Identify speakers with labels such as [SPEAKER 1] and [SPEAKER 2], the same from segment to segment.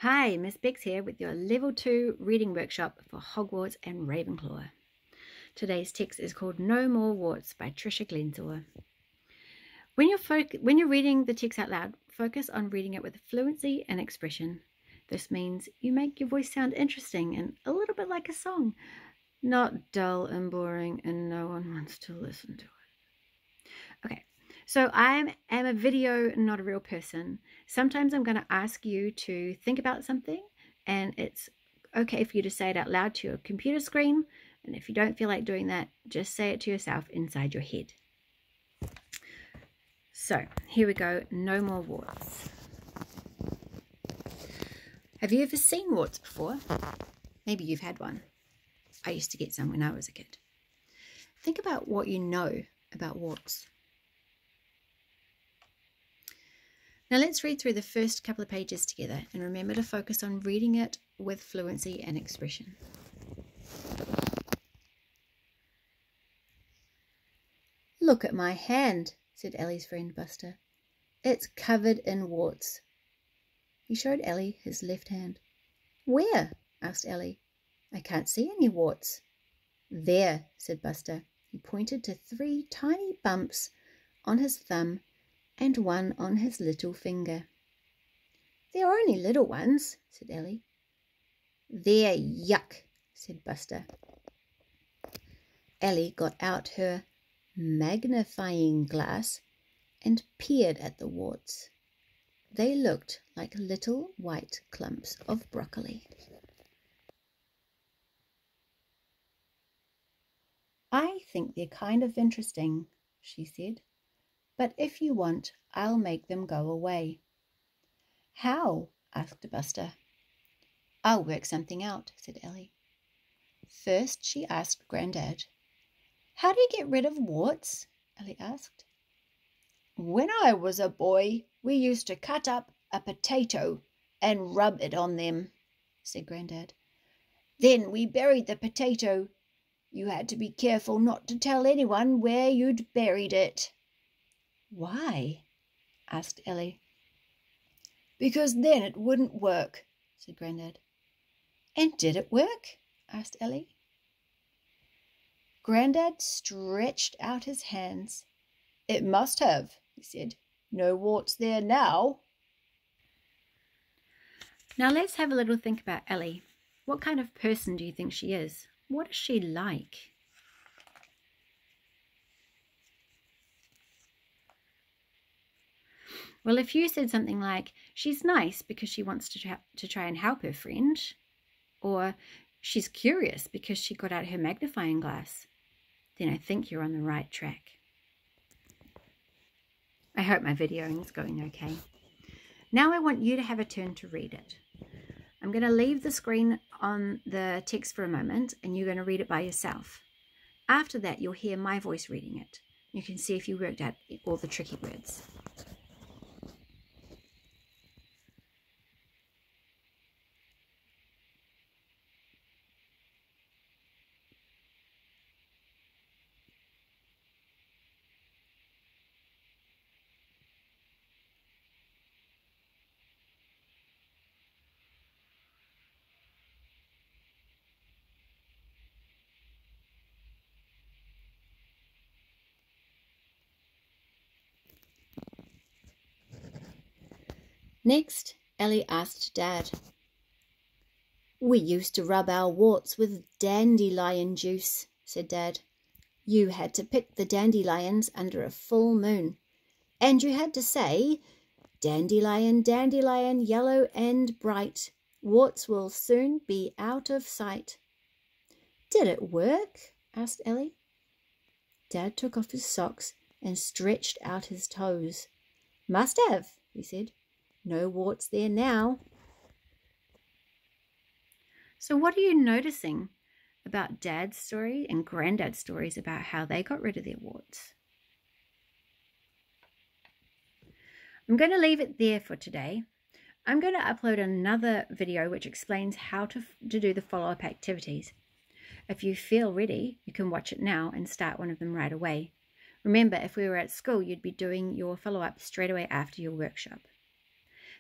[SPEAKER 1] Hi, Miss Bex here with your Level 2 reading workshop for Hogwarts and Ravenclaw. Today's text is called No More Warts by Trisha Glentor. When you're reading the text out loud, focus on reading it with fluency and expression. This means you make your voice sound interesting and a little bit like a song, not dull and boring and no one wants to listen to it. Okay. So I am a video, not a real person. Sometimes I'm going to ask you to think about something, and it's okay for you to say it out loud to your computer screen. And if you don't feel like doing that, just say it to yourself inside your head. So here we go. No more warts. Have you ever seen warts before? Maybe you've had one. I used to get some when I was a kid. Think about what you know about warts. Now let's read through the first couple of pages together and remember to focus on reading it with fluency and expression. "Look at my hand," said Ellie's friend Buster. "It's covered in warts." He showed Ellie his left hand. "Where?" asked Ellie. "I can't see any warts." "There," said Buster. He pointed to 3 tiny bumps on his thumb and one on his little finger. "They're only little ones," said Ellie. "They're yuck," said Buster. Ellie got out her magnifying glass and peered at the warts. They looked like little white clumps of broccoli. "I think they're kind of interesting," she said. "But if you want, I'll make them go away." "How?" asked Buster. "I'll work something out," said Ellie. First she asked Grandad. "How do you get rid of warts?" Ellie asked. "When I was a boy, we used to cut up a potato and rub it on them," said Grandad. "Then we buried the potato. You had to be careful not to tell anyone where you'd buried it." "Why?" asked Ellie. "Because then it wouldn't work," said Grandad. "And did it work?" asked Ellie. Grandad stretched out his hands. "It must have," he said. "No warts there now." Now let's have a little think about Ellie. What kind of person do you think she is? What is she like? Well, if you said something like, "She's nice because she wants to try and help her friend," or "She's curious because she got out her magnifying glass," then I think you're on the right track. I hope my videoing is going okay. Now I want you to have a turn to read it. I'm going to leave the screen on the text for a moment and you're going to read it by yourself. After that, you'll hear my voice reading it. You can see if you worked out all the tricky words. Next, Ellie asked Dad. "We used to rub our warts with dandelion juice," said Dad. "You had to pick the dandelions under a full moon, and you had to say, 'Dandelion, dandelion, yellow and bright, warts will soon be out of sight.'" "Did it work?" asked Ellie. Dad took off his socks and stretched out his toes. "Must have," he said. "No warts there now." So what are you noticing about Dad's story and Granddad's stories about how they got rid of their warts? I'm going to leave it there for today. I'm going to upload another video which explains how to do the follow-up activities. If you feel ready, you can watch it now and start one of them right away. Remember, if we were at school, you'd be doing your follow-up straight away after your workshop.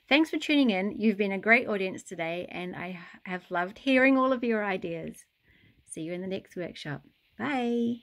[SPEAKER 1] Thanks for tuning in. You've been a great audience today, and I have loved hearing all of your ideas. See you in the next workshop. Bye.